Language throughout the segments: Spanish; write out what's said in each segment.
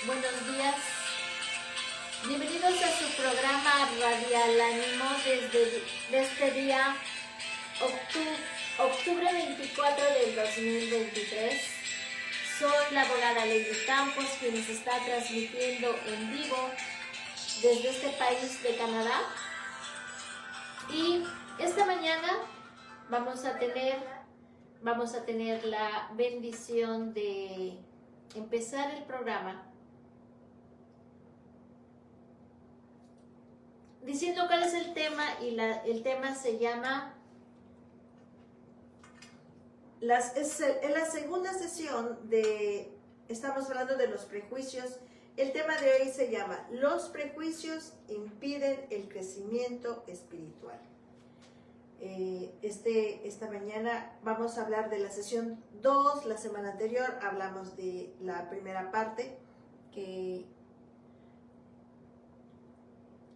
Buenos días. Bienvenidos a su programa Radial Ánimo desde este día, octubre 24 del 2023. Soy la abogada Lady Campos, quien nos está transmitiendo en vivo desde este país de Canadá. Y esta mañana vamos a tener la bendición de empezar el programa diciendo cuál es el tema, y el tema se llama en la segunda sesión estamos hablando de los prejuicios. El tema de hoy se llama Los prejuicios impiden el crecimiento espiritual. Esta mañana vamos a hablar de la sesión 2. La semana anterior hablamos de la primera parte, que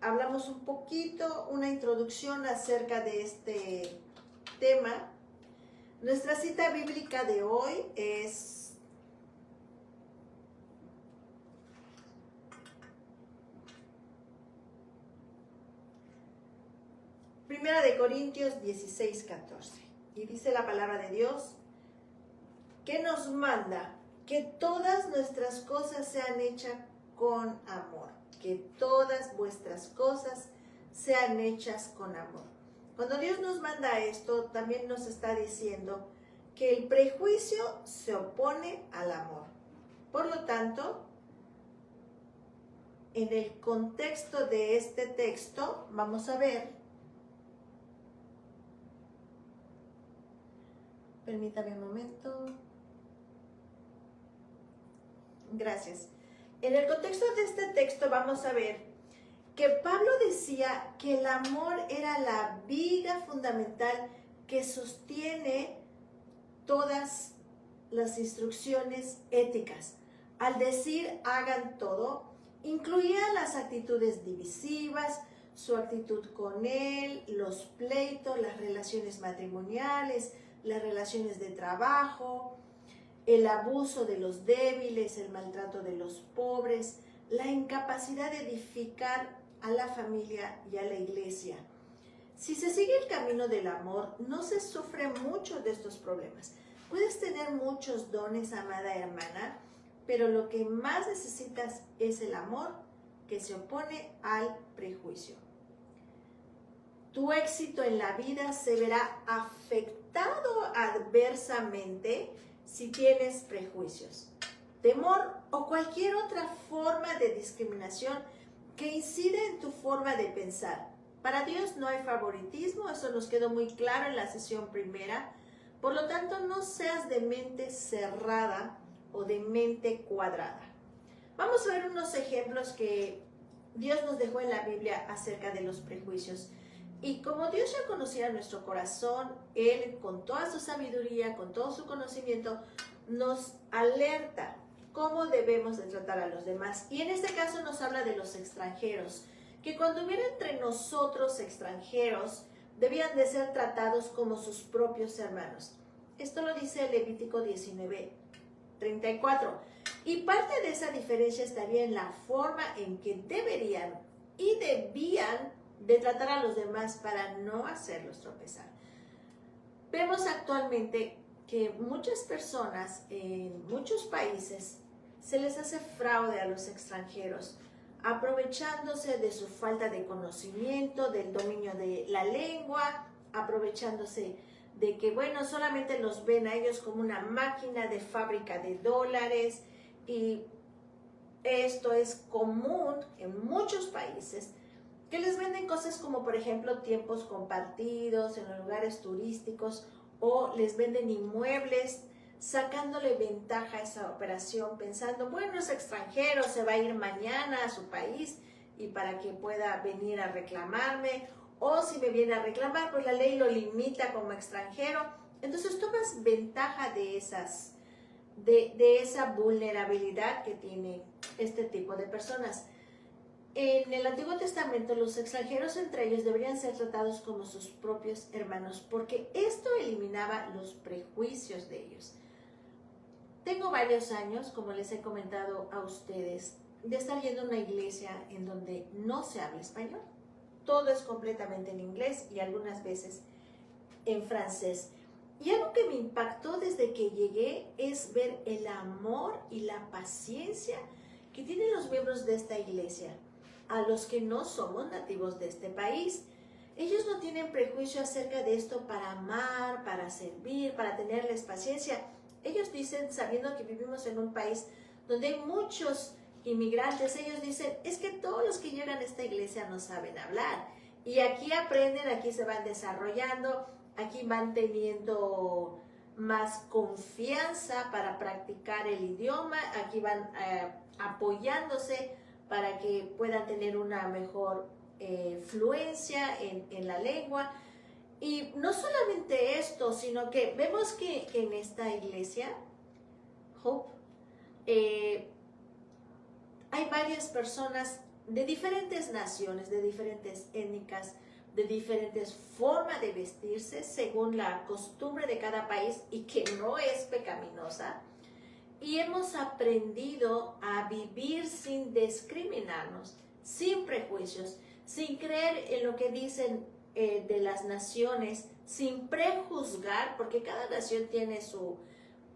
hablamos un poquito, una introducción acerca de este tema. Nuestra cita bíblica de hoy es Primera de Corintios 16:14. Y dice la palabra de Dios que nos manda que todas nuestras cosas sean hechas con amor. Que todas vuestras cosas sean hechas con amor. Cuando Dios nos manda esto, también nos está diciendo que el prejuicio se opone al amor. Por lo tanto, en el contexto de este texto, vamos a ver, permítame un momento, gracias. En el contexto de este texto vamos a ver que Pablo decía que el amor era la viga fundamental que sostiene todas las instrucciones éticas. Al decir hagan todo, incluía las actitudes divisivas, su actitud con él, los pleitos, las relaciones matrimoniales, las relaciones de trabajo, el abuso de los débiles, el maltrato de los pobres, la incapacidad de edificar a la familia y a la iglesia. Si se sigue el camino del amor, no se sufre mucho de estos problemas. Puedes tener muchos dones, amada hermana, pero lo que más necesitas es el amor que se opone al prejuicio. Tu éxito en la vida se verá afectado adversamente si tienes prejuicios, temor o cualquier otra forma de discriminación que incide en tu forma de pensar. Para Dios no hay favoritismo, eso nos quedó muy claro en la sesión primera. Por lo tanto, no seas de mente cerrada o de mente cuadrada. Vamos a ver unos ejemplos que Dios nos dejó en la Biblia acerca de los prejuicios. Y como Dios ya conocía nuestro corazón, Él con toda su sabiduría, con todo su conocimiento, nos alerta cómo debemos de tratar a los demás. Y en este caso nos habla de los extranjeros, que cuando hubiera entre nosotros extranjeros, debían de ser tratados como sus propios hermanos. Esto lo dice Levítico 19:34. Y parte de esa diferencia estaría en la forma en que deberían y debían de tratar a los demás para no hacerlos tropezar. Vemos actualmente que muchas personas en muchos países se les hace fraude a los extranjeros, aprovechándose de su falta de conocimiento, del dominio de la lengua, aprovechándose de que, bueno, solamente los ven a ellos como una máquina de fábrica de dólares, y esto es común en muchos países, que les venden cosas como, por ejemplo, tiempos compartidos en los lugares turísticos, o les venden inmuebles, sacándole ventaja a esa operación, pensando, bueno, es extranjero, se va a ir mañana a su país y para que pueda venir a reclamarme, o si me viene a reclamar, pues la ley lo limita como extranjero. Entonces tomas ventaja de esa vulnerabilidad que tiene este tipo de personas. En el Antiguo Testamento, los extranjeros entre ellos deberían ser tratados como sus propios hermanos, porque esto eliminaba los prejuicios de ellos. Tengo varios años, como les he comentado a ustedes, de estar yendo a una iglesia en donde no se habla español. Todo es completamente en inglés y algunas veces en francés. Y algo que me impactó desde que llegué es ver el amor y la paciencia que tienen los miembros de esta iglesia a los que no somos nativos de este país. Ellos no tienen prejuicio acerca de esto para amar, para servir, para tenerles paciencia. Ellos dicen, sabiendo que vivimos en un país donde hay muchos inmigrantes, ellos dicen, es que todos los que llegan a esta iglesia no saben hablar. Y aquí aprenden, aquí se van desarrollando, aquí van teniendo más confianza para practicar el idioma, aquí van apoyándose para que puedan tener una mejor fluencia en la lengua. Y no solamente esto, sino que vemos que en esta iglesia, Hope, hay varias personas de diferentes naciones, de diferentes étnicas, de diferentes formas de vestirse según la costumbre de cada país y que no es pecaminosa. Y hemos aprendido a vivir sin discriminarnos, sin prejuicios, sin creer en lo que dicen de las naciones, sin prejuzgar, porque cada nación tiene su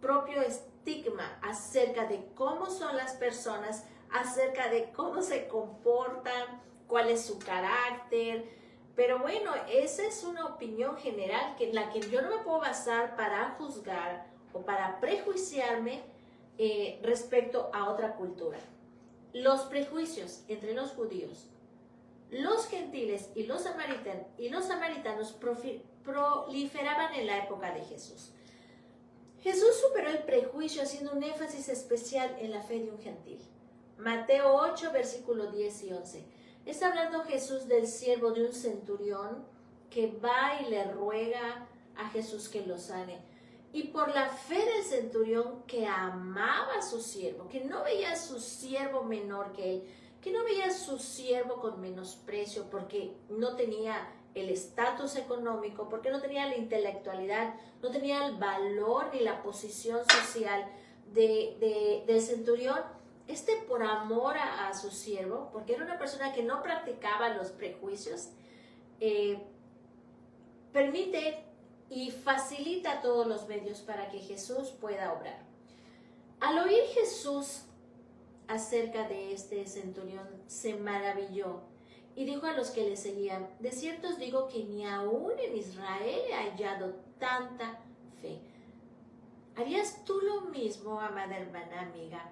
propio estigma acerca de cómo son las personas, acerca de cómo se comportan, cuál es su carácter. Pero bueno, esa es una opinión general en la que yo no me puedo basar para juzgar o para prejuiciarme respecto a otra cultura. Los prejuicios entre los judíos, los gentiles y los samaritanos proliferaban en la época de Jesús. Jesús superó el prejuicio haciendo un énfasis especial en la fe de un gentil. Mateo 8, versículos 10 y 11. Está hablando Jesús del siervo de un centurión que va y le ruega a Jesús que lo sane. Y por la fe del centurión que amaba a su siervo, que no veía a su siervo menor que él, que no veía a su siervo con menosprecio porque no tenía el estatus económico, porque no tenía la intelectualidad, no tenía el valor ni la posición social del centurión. Por amor a su siervo, porque era una persona que no practicaba los prejuicios, permite y facilita todos los medios para que Jesús pueda obrar. Al oír Jesús acerca de este centurión, se maravilló y dijo a los que le seguían, de cierto os digo que ni aún en Israel he hallado tanta fe. ¿Harías tú lo mismo, amada hermana, amiga?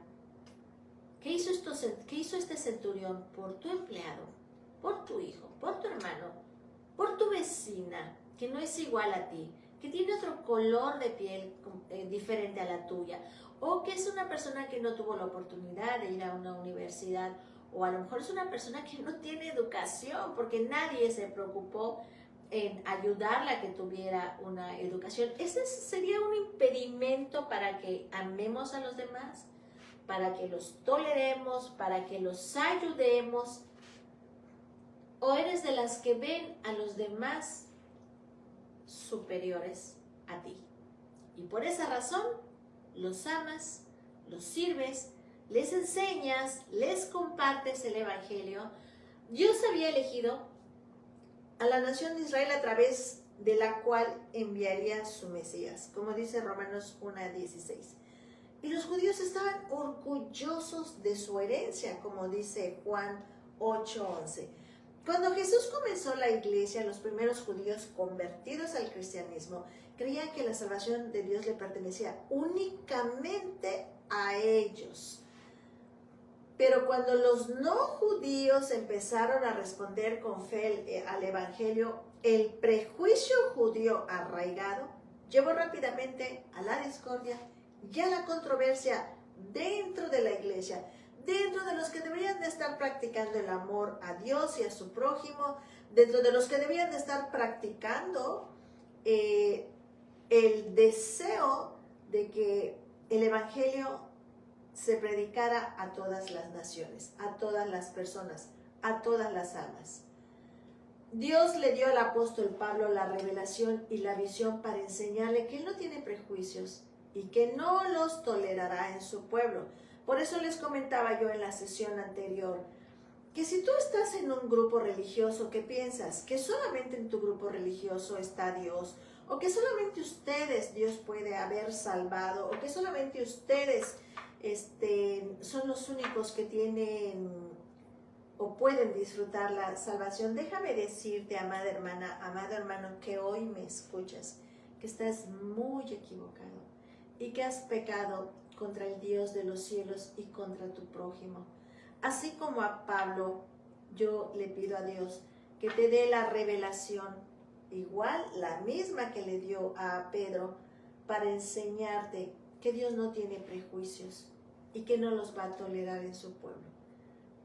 ¿Qué hizo este centurión por tu empleado, por tu hijo, por tu hermano, por tu vecina, que no es igual a ti, que tiene otro color de piel diferente a la tuya, o que es una persona que no tuvo la oportunidad de ir a una universidad, o a lo mejor es una persona que no tiene educación, porque nadie se preocupó en ayudarla a que tuviera una educación? ¿Ese sería un impedimento para que amemos a los demás? Para que los toleremos, para que los ayudemos, o eres de las que ven a los demás superiores a ti y por esa razón los amas, los sirves, les enseñas, les compartes el evangelio? Dios había elegido a la nación de Israel a través de la cual enviaría su Mesías, como dice Romanos 1:16. Y los judíos estaban orgullosos de su herencia, como dice Juan 8:11. Cuando Jesús comenzó la iglesia, los primeros judíos convertidos al cristianismo creían que la salvación de Dios le pertenecía únicamente a ellos. Pero cuando los no judíos empezaron a responder con fe al evangelio, el prejuicio judío arraigado llevó rápidamente a la discordia y a la controversia dentro de la iglesia, dentro de los que deberían de estar practicando el amor a Dios y a su prójimo, dentro de los que deberían de estar practicando el deseo de que el evangelio se predicara a todas las naciones, a todas las personas, a todas las almas. Dios le dio al apóstol Pablo la revelación y la visión para enseñarle que él no tiene prejuicios y que no los tolerará en su pueblo, Por eso les comentaba yo en la sesión anterior, que si tú estás en un grupo religioso que piensas que solamente en tu grupo religioso está Dios, o que solamente ustedes Dios puede haber salvado, o que solamente ustedes son los únicos que tienen o pueden disfrutar la salvación, déjame decirte, amada hermana, amado hermano, que hoy me escuchas, que estás muy equivocado y que has pecado contra el Dios de los cielos y contra tu prójimo. Así como a Pablo, yo le pido a Dios que te dé la revelación, igual la misma que le dio a Pedro, para enseñarte que Dios no tiene prejuicios y que no los va a tolerar en su pueblo.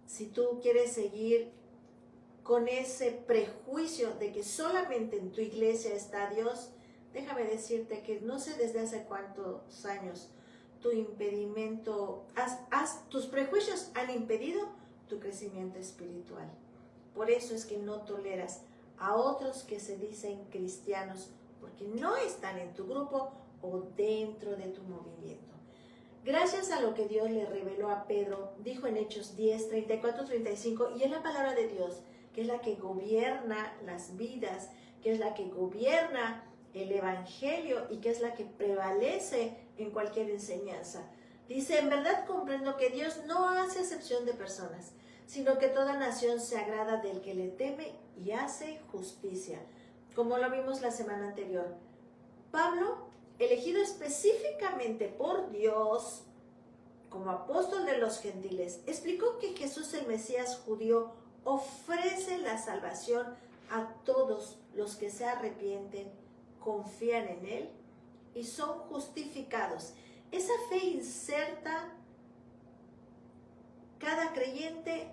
Si tú quieres seguir con ese prejuicio de que solamente en tu iglesia está Dios, déjame decirte que no sé desde hace cuántos años tu impedimento, tus prejuicios han impedido tu crecimiento espiritual. Por eso es que no toleras a otros que se dicen cristianos, porque no están en tu grupo o dentro de tu movimiento. Gracias a lo que Dios le reveló a Pedro, dijo en Hechos 10, 34, 35, y es la palabra de Dios, que es la que gobierna las vidas, que es la que gobierna el evangelio y que es la que prevalece en cualquier enseñanza. Dice, en verdad comprendo que Dios no hace acepción de personas, sino que toda nación se agrada del que le teme y hace justicia. Como lo vimos la semana anterior, Pablo, elegido específicamente por Dios como apóstol de los gentiles, explicó que Jesús el Mesías judío ofrece la salvación a todos los que se arrepienten, confían en Él y son justificados. Esa fe inserta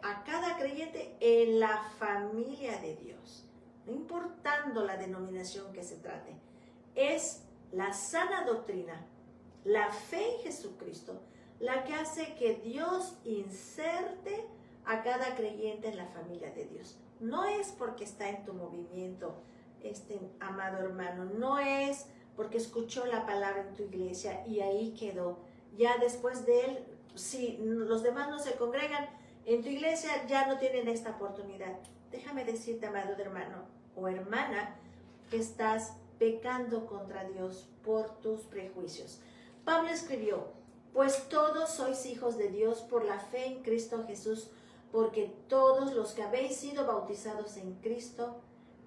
a cada creyente en la familia de Dios, no importando la denominación que se trate. Es la sana doctrina, la fe en Jesucristo, la que hace que Dios inserte a cada creyente en la familia de Dios. No es porque está en tu movimiento, amado hermano, no es porque escuchó la palabra en tu iglesia y ahí quedó. Ya después de él, si los demás no se congregan en tu iglesia, ya no tienen esta oportunidad. Déjame decirte, amado hermano o hermana, que estás pecando contra Dios por tus prejuicios. Pablo escribió, pues todos sois hijos de Dios por la fe en Cristo Jesús, porque todos los que habéis sido bautizados en Cristo,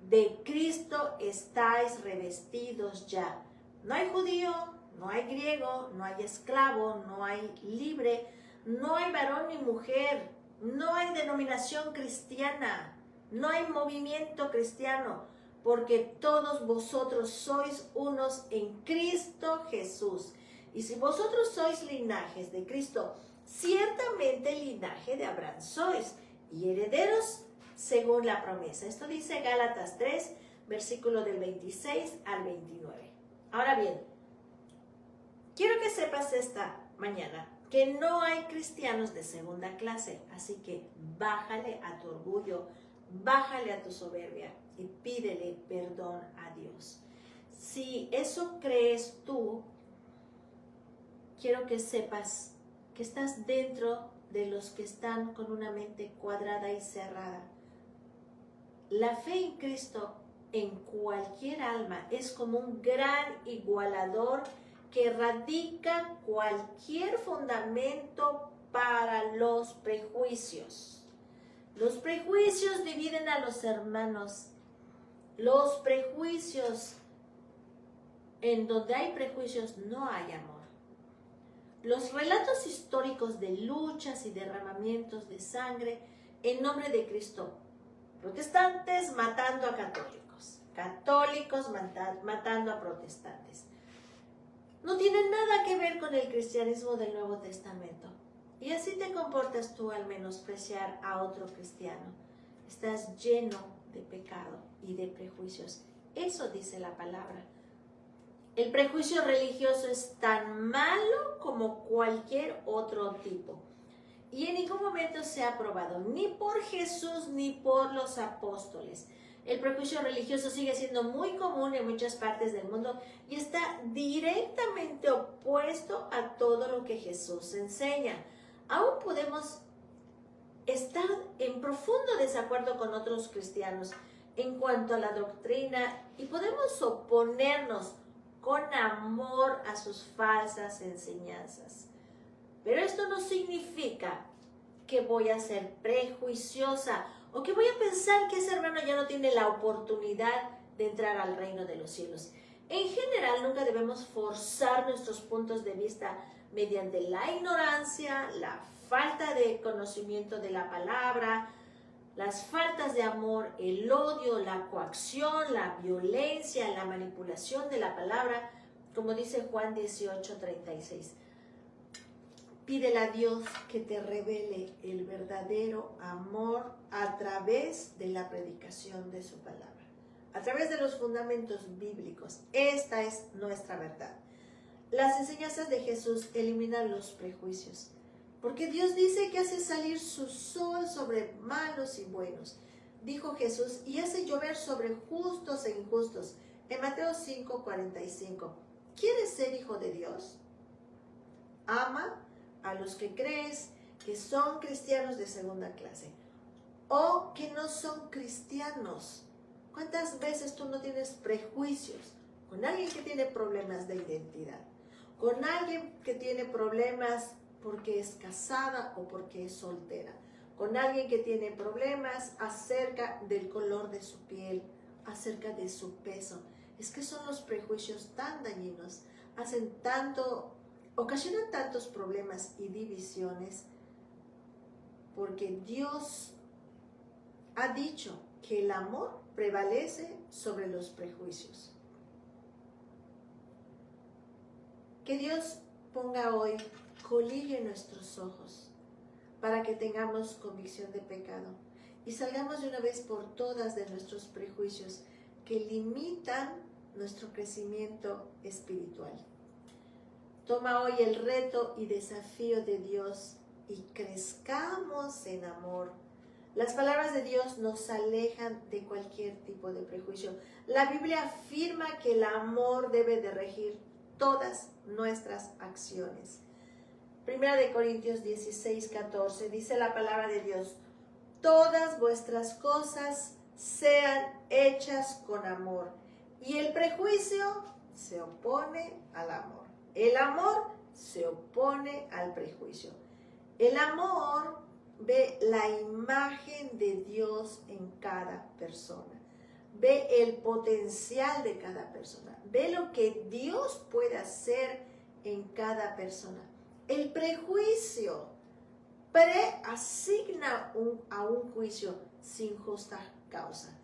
de Cristo estáis revestidos ya. No hay judío, no hay griego, no hay esclavo, no hay libre, no hay varón ni mujer, no hay denominación cristiana, no hay movimiento cristiano, porque todos vosotros sois unos en Cristo Jesús. Y si vosotros sois linajes de Cristo, ciertamente linaje de Abraham sois, y herederos según la promesa. Esto dice Gálatas 3, versículo del 26 al 29. Ahora bien, quiero que sepas esta mañana que no hay cristianos de segunda clase, así que bájale a tu orgullo, bájale a tu soberbia y pídele perdón a Dios. Si eso crees tú, quiero que sepas que estás dentro de los que están con una mente cuadrada y cerrada. La fe en Cristo en cualquier alma es como un gran igualador que erradica cualquier fundamento para los prejuicios. Los prejuicios dividen a los hermanos. Los prejuicios, en donde hay prejuicios no hay amor. Los relatos históricos de luchas y derramamientos de sangre en nombre de Cristo, protestantes matando a católicos, católicos matando a protestantes, no tienen nada que ver con el cristianismo del Nuevo Testamento. Y así te comportas tú al menospreciar a otro cristiano. Estás lleno de pecado y de prejuicios. Eso dice la palabra. El prejuicio religioso es tan malo como cualquier otro tipo. Y en ningún momento se ha probado, ni por Jesús ni por los apóstoles. El prejuicio religioso sigue siendo muy común en muchas partes del mundo y está directamente opuesto a todo lo que Jesús enseña. Aún podemos estar en profundo desacuerdo con otros cristianos en cuanto a la doctrina y podemos oponernos con amor a sus falsas enseñanzas. Pero esto no significa que voy a ser prejuiciosa o que voy a pensar que ese hermano ya no tiene la oportunidad de entrar al reino de los cielos. En general, nunca debemos forzar nuestros puntos de vista mediante la ignorancia, la falta de conocimiento de la palabra, las faltas de amor, el odio, la coacción, la violencia, la manipulación de la palabra, como dice Juan 18:36. Pídele a Dios que te revele el verdadero amor a través de la predicación de su palabra, a través de los fundamentos bíblicos. Esta es nuestra verdad. Las enseñanzas de Jesús eliminan los prejuicios, porque Dios dice que hace salir su sol sobre malos y buenos, dijo Jesús, y hace llover sobre justos e injustos, en Mateo 5:45. ¿Quieres ser hijo de Dios? Ama a los que crees que son cristianos de segunda clase o que no son cristianos. ¿Cuántas veces tú no tienes prejuicios con alguien que tiene problemas de identidad? Con alguien que tiene problemas porque es casada o porque es soltera. Con alguien que tiene problemas acerca del color de su piel, acerca de su peso. Es que son los prejuicios tan dañinos, ocasionan tantos problemas y divisiones, porque Dios ha dicho que el amor prevalece sobre los prejuicios. Que Dios ponga hoy colilla en nuestros ojos para que tengamos convicción de pecado y salgamos de una vez por todas de nuestros prejuicios que limitan nuestro crecimiento espiritual. Toma hoy el reto y desafío de Dios y crezcamos en amor. Las palabras de Dios nos alejan de cualquier tipo de prejuicio. La Biblia afirma que el amor debe de regir todas nuestras acciones. Primera de Corintios 16:14 dice la palabra de Dios: todas vuestras cosas sean hechas con amor, y el prejuicio se opone al amor. El amor se opone al prejuicio. El amor ve la imagen de Dios en cada persona. Ve el potencial de cada persona. Ve lo que Dios puede hacer en cada persona. El prejuicio preasigna a un juicio sin justa causa.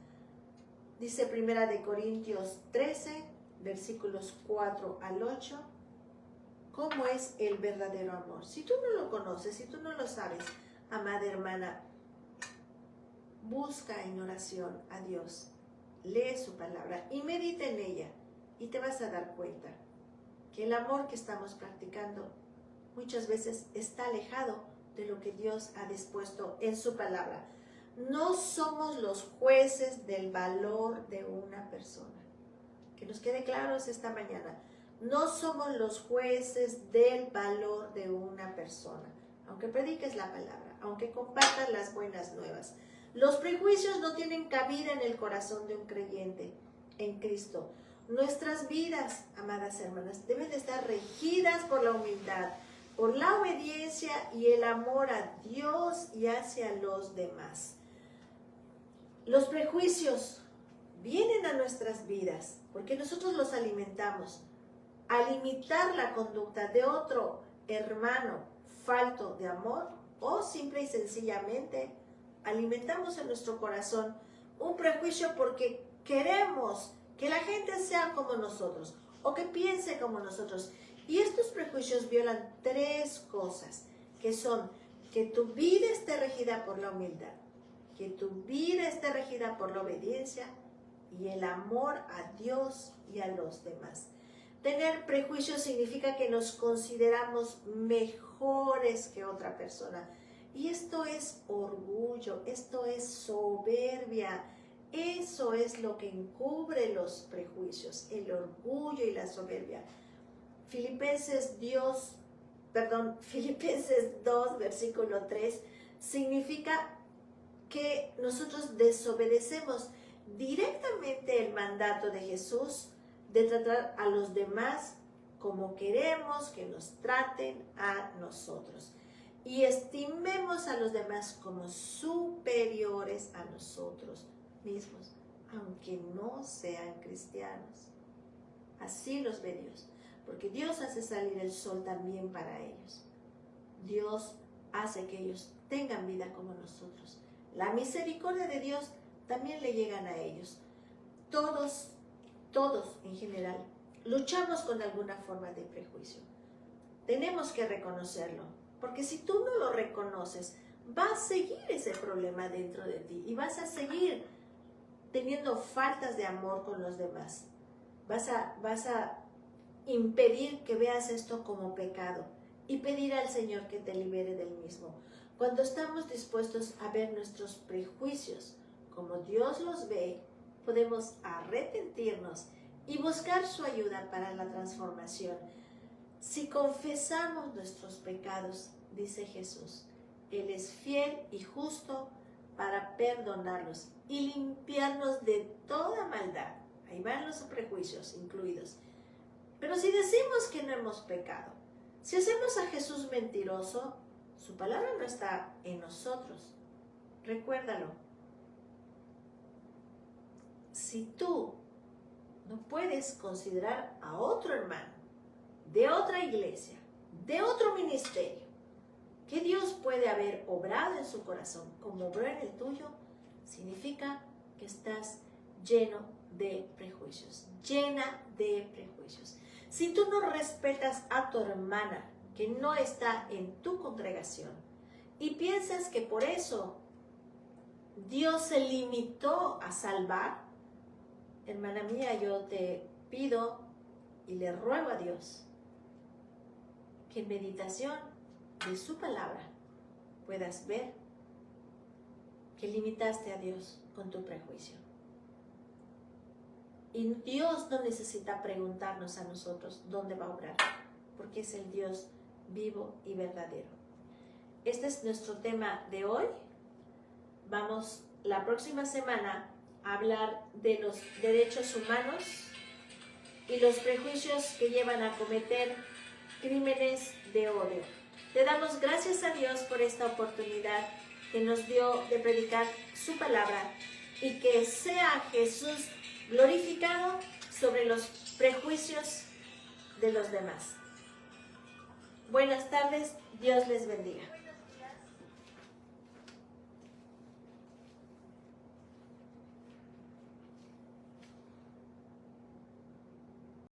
Dice Primera de Corintios 13, versículos 4 al 8. ¿Cómo es el verdadero amor? Si tú no lo conoces, si tú no lo sabes, amada hermana, busca en oración a Dios, lee su palabra y medita en ella, y te vas a dar cuenta que el amor que estamos practicando muchas veces está alejado de lo que Dios ha dispuesto en su palabra. No somos los jueces del valor de una persona. Que nos quede claro esta mañana. No somos los jueces del valor de una persona, aunque prediques la palabra, aunque compartas las buenas nuevas. Los prejuicios no tienen cabida en el corazón de un creyente en Cristo. Nuestras vidas, amadas hermanas, deben de estar regidas por la humildad, por la obediencia y el amor a Dios y hacia los demás. Los prejuicios vienen a nuestras vidas porque nosotros los alimentamos. Al imitar la conducta de otro hermano falto de amor, o simple y sencillamente alimentamos en nuestro corazón un prejuicio porque queremos que la gente sea como nosotros o que piense como nosotros. Y estos prejuicios violan tres cosas, que son que tu vida esté regida por la humildad, que tu vida esté regida por la obediencia y el amor a Dios y a los demás. Tener prejuicios significa que nos consideramos mejores que otra persona. Y esto es orgullo, esto es soberbia. Eso es lo que encubre los prejuicios, el orgullo y la soberbia. Filipenses, Dios Filipenses 2, versículo 3, significa que nosotros desobedecemos directamente el mandato de Jesús de tratar a los demás como queremos que nos traten a nosotros. Y estimemos a los demás como superiores a nosotros mismos, aunque no sean cristianos. Así los ve Dios, porque Dios hace salir el sol también para ellos. Dios hace que ellos tengan vida como nosotros. La misericordia de Dios también le llegan a ellos. Todos en general, luchamos con alguna forma de prejuicio. Tenemos que reconocerlo, porque si tú no lo reconoces, va a seguir ese problema dentro de ti y vas a seguir teniendo faltas de amor con los demás. Vas a impedir que veas esto como pecado y pedir al Señor que te libere del mismo. Cuando estamos dispuestos a ver nuestros prejuicios como Dios los ve, podemos arrepentirnos y buscar su ayuda para la transformación. Si confesamos nuestros pecados, dice Jesús, Él es fiel y justo para perdonarlos y limpiarnos de toda maldad. Ahí van los prejuicios incluidos. Pero si decimos que no hemos pecado, si hacemos a Jesús mentiroso, su palabra no está en nosotros. Recuérdalo. Si tú no puedes considerar a otro hermano, de otra iglesia, de otro ministerio, que Dios puede haber obrado en su corazón como obró en el tuyo, significa que estás lleno de prejuicios, llena de prejuicios. Si tú no respetas a tu hermana que no está en tu congregación y piensas que por eso Dios se limitó a salvar, hermana mía, yo te pido y le ruego a Dios que en meditación de su palabra puedas ver que limitaste a Dios con tu prejuicio. Y Dios no necesita preguntarnos a nosotros dónde va a obrar, porque es el Dios vivo y verdadero. Este es nuestro tema de hoy. Vamos la próxima semana a hablar de los derechos humanos y los prejuicios que llevan a cometer crímenes de odio. Te damos gracias a Dios por esta oportunidad que nos dio de predicar su palabra y que sea Jesús glorificado sobre los prejuicios de los demás. Buenas tardes, Dios les bendiga.